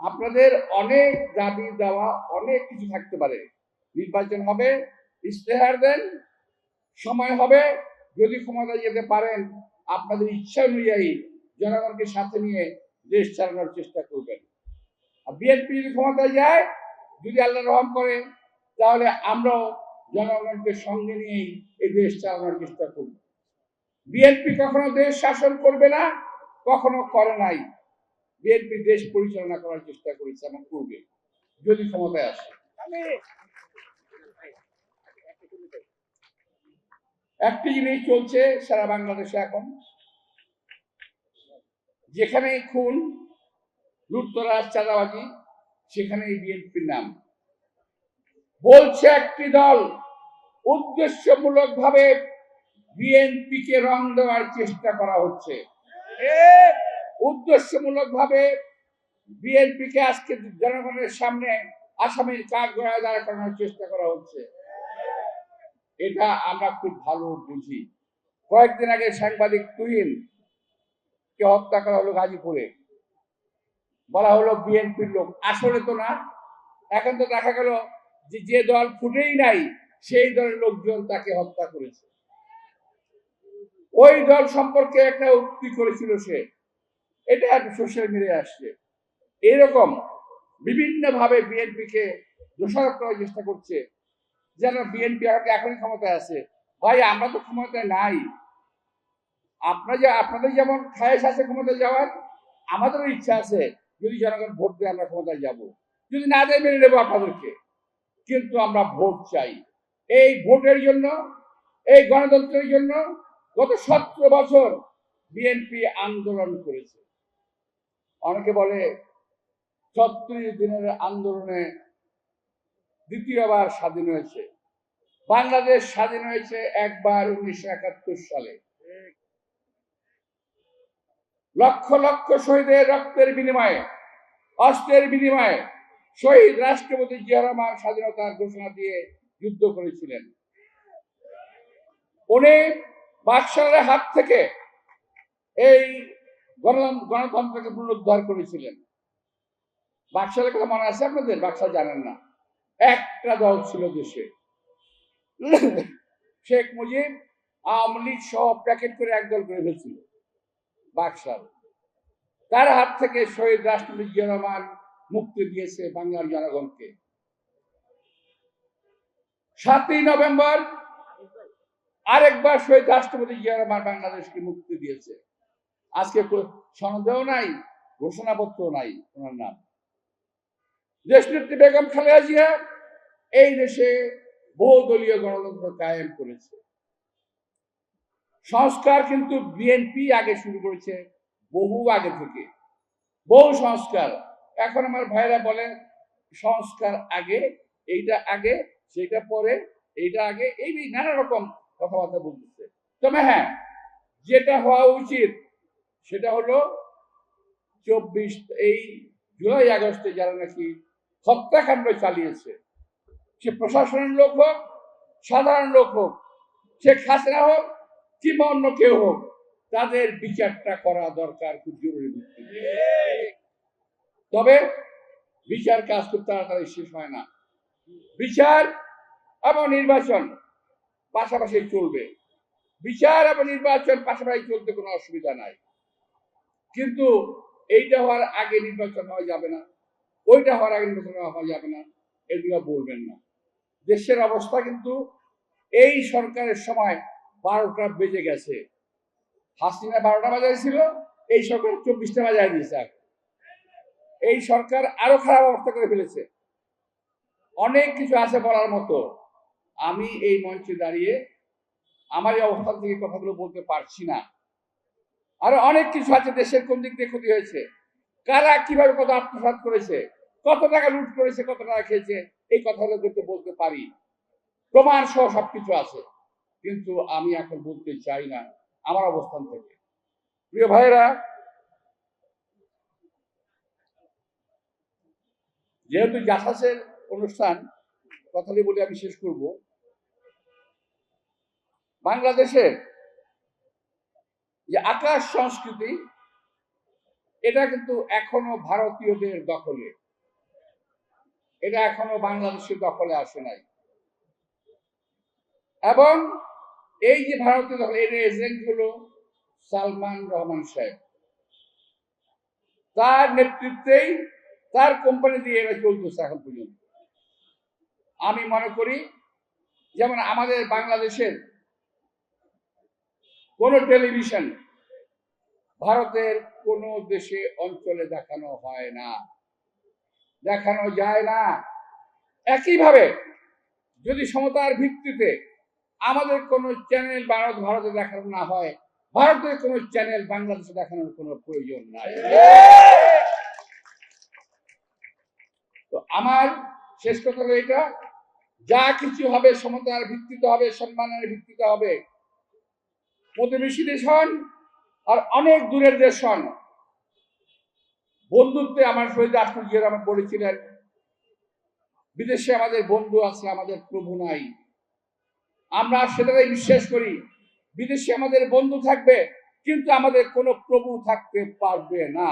আপনাদের অনেক দাবি দেওয়া অনেক কিছু থাকতে পারে, নির্বাচন হবে, ইশতেহার দেন, সময় হবে, যদি ক্ষমতায় যেতে পারেন আপনাদের ইচ্ছা অনুযায়ী জনগণকে সাথে নিয়ে দেশ চালানোর চেষ্টা করবেন। আর বিএনপি যদি ক্ষমতায় যায়, যদি আল্লাহ রহম করে, তাহলে আমরাও জনগণকে সঙ্গে নিয়েই এই দেশ চালানোর চেষ্টা করব। বিএনপি কখনো দেশ শাসন করবে না, কখনো করে নাই। বিএনপি দেশ পরিচালনা করার চেষ্টা করেছে এবং করবে যদি ক্ষমতায় আসে। একটি জিনিস চলছে সারা বাংলাদেশে এখন, যেখানে খুন, লুটতরাজ, চাঁদাবাজি, সেখানে বিএনপির নাম বলছে। একটি দল উদ্দেশ্যমূলক ভাবে বিএনপিকে রং দেওয়ার চেষ্টা করা হচ্ছে। উদ্দেশ্যমূলক ভাবে বিএনপিকে আজকে জনগণের সামনে আসামির কাঠ গড়ায় দাঁড় করানোর চেষ্টা করা হচ্ছে। এটা আমরা খুব ভালো বুঝি। কয়েকদিন আগে সাংবাদিক তুহিন কে হত্যা করা হলো গাজীপুরে, বলা হলো বিএনপির লোক। আসলে তো না। এখন তো দেখা গেল যে দল ফুটেই নাই সেই দলের লোকজন তাকে হত্যা করেছে। ওই দল সম্পর্কে একটা উক্তি করেছিল সে, এটা সোশ্যাল মিডিয়ায় আসছে। এরকম বিভিন্ন ভাবে বিএনপিকে দোষারোপ করার চেষ্টা করছে, যেন বিএনপি এখনই ক্ষমতায় আছে। ভাই, আমরা তো ক্ষমতায় নাই। আপনাদের যেমন খায়েশ আছে ক্ষমতায় যাওয়ার, আমাদেরও ইচ্ছা আছে যদি জনগণ ভোট দেয় আমরা ক্ষমতায় যাব। যদি না দেয় মেনে নেবো আপনাদেরকে, কিন্তু আমরা ভোট চাই। এই ভোটের জন্য, এই গণতন্ত্রের জন্য গত 17 বছর বিএনপি আন্দোলন করেছে। অনেকে বলে 36 দিনের আন্দোলনে দ্বিতীয়বার স্বাধীন হয়েছে। বাংলাদেশ স্বাধীন হয়েছে একবার 1971 সালে। লক্ষ লক্ষ শহীদের রক্তের বিনিময়ে, অস্ত্রের বিনিময়ে শহীদ রাষ্ট্রপতি জিয়া রহমান স্বাধীনতার ঘোষণা দিয়ে যুদ্ধ করেছিলেন। উনি বাকশালের হাত থেকে এই গণতন্ত্রকে পুনরুদ্ধার করেছিলেন। বাকশালের কথা মনে আছে আপনাদের? বাকশাল জানেন না। একটা দল ছিল দেশে, শেখ মুজিব আওয়ামী লীগ সহ প্যাকেট করে একদল করে ফেলছিল বাকশাল। তার হাত থেকে শহীদ রাষ্ট্রপতি জিয়া রহমান মুক্তি দিয়েছে বাংলার জনগণকে। 7ই নভেম্বর আরেকবার শহীদ রাষ্ট্রপতি জিয়া রহমান বাংলাদেশকে মুক্তি দিয়েছে। আজকে সনদেও নাই, ঘোষণাপত্র নাই ওনার নাম। দেশনেত্রী বেগম খালেদা জিয়া এই দেশে বহুদলীয় গণতন্ত্র কায়েম করেছে। সংস্কার কিন্তু বিএনপি আগে শুরু করেছে, বহু আগে থেকে, বহু সংস্কার। এখন আমার ভাইরা বলে সংস্কার আগে, এইটা আগে, সেটা পরে, এইটা আগে, এই নানা রকম কথাবার্তা বলতেছে। তবে হ্যাঁ, যেটা হওয়া উচিত সেটা হলো 24 এই জুলাই আগস্টে যারা নাকি হত্যাকাণ্ড চালিয়েছে, সে প্রশাসনের লোক হোক, সাধারণ লোক হোক, শেখ হাসিনা হোক কিংবা অন্য কেউ হোক, তাদের বিচারটা করা দরকার, খুব জরুরি ভিত্তিতে। তবে বিচার কাজ খুব তাড়াতাড়ি শেষ হয় না। বিচার এবং নির্বাচন পাশাপাশি চলবে। বিচার এবং নির্বাচন পাশাপাশি চলতে কোনো অসুবিধা নাই, কিন্তু এইটা হওয়ার আগে নির্বাচন হওয়া যাবে না, ওইটা হওয়ার আগে নির্বাচন হওয়া যাবে না, এগুলো বলবেন না। দেশের অবস্থা কিন্তু এই সরকারের সময় 12টা বেজে গেছে। হাসিনা 12টা বাজাইছিল, এই সরকার 24টা বাজায় দিয়েছে। এই সরকার আরো খারাপ অবস্থা করে ফেলেছে। অনেক কিছু আছে বলার মতো, আমি এই মঞ্চে দাঁড়িয়ে আমার এই অবস্থান থেকে কথাগুলো বলতে পারছি না। আরো অনেক কিছু আছে, দেশের কোন দিক দিয়ে ক্ষতি হয়েছে, কারা কিভাবে কত আত্মসাৎ করেছে, কত টাকা লুট করেছে, কত টাকা খেয়েছে, এই কথাগুলো কিন্তু বলতে পারি, প্রমাণ সহ সবকিছু আছে, কিন্তু আমি এখন বলতে চাই না আমার অবস্থান থেকে। প্রিয় ভাইয়েরা, যেহেতু জাসাসের অনুষ্ঠান, কথাটি বলে আমি শেষ করব। বাংলাদেশের যে আকাশ সংস্কৃতি, এটা কিন্তু এখনো ভারতীয়দের দখলে, এটা এখনো বাংলাদেশের দখলে আসে নাই। এবং এই যে ভারতীয় দখল, এর এজেন্ট হলো সালমান রহমান সাহেব, তার নেতৃত্বেই তার কোম্পানি দিয়ে এরা চলতেছে এখন পর্যন্ত। আমি মনে করি যেমন আমাদের বাংলাদেশের কোন টেলিভিশন ভারতের কোন দেশে অঞ্চলে দেখানো হয় না, দেখানো যায় না। একইভাবে যদি সমতার ভিত্তিতে আমাদের কোন চ্যানেল ভারতে দেখানো না হয়, ভারতের কোন চ্যানেল বাংলাদেশে দেখানোর কোনো প্রয়োজন নাই। তো আমার শেষ কথা হলো এটা, যা কিছু হবে সমতার ভিত্তিতে হবে, সম্মানের ভিত্তিতে হবে। প্রতিবেশী দেশ হন আর অনেক দূরের দেশ হন, বন্ধুত্বে আমার শহীদ রাষ্ট্রপতি জিয়া রহমান বলেছিলেন, বিদেশে আমাদের বন্ধু আছে, আমাদের প্রভু নাই। আমরা সেটাই বিশ্বাস করি, বিদেশে আমাদের বন্ধু থাকবে কিন্তু আমাদের কোনো প্রভু থাকতে পারবে না।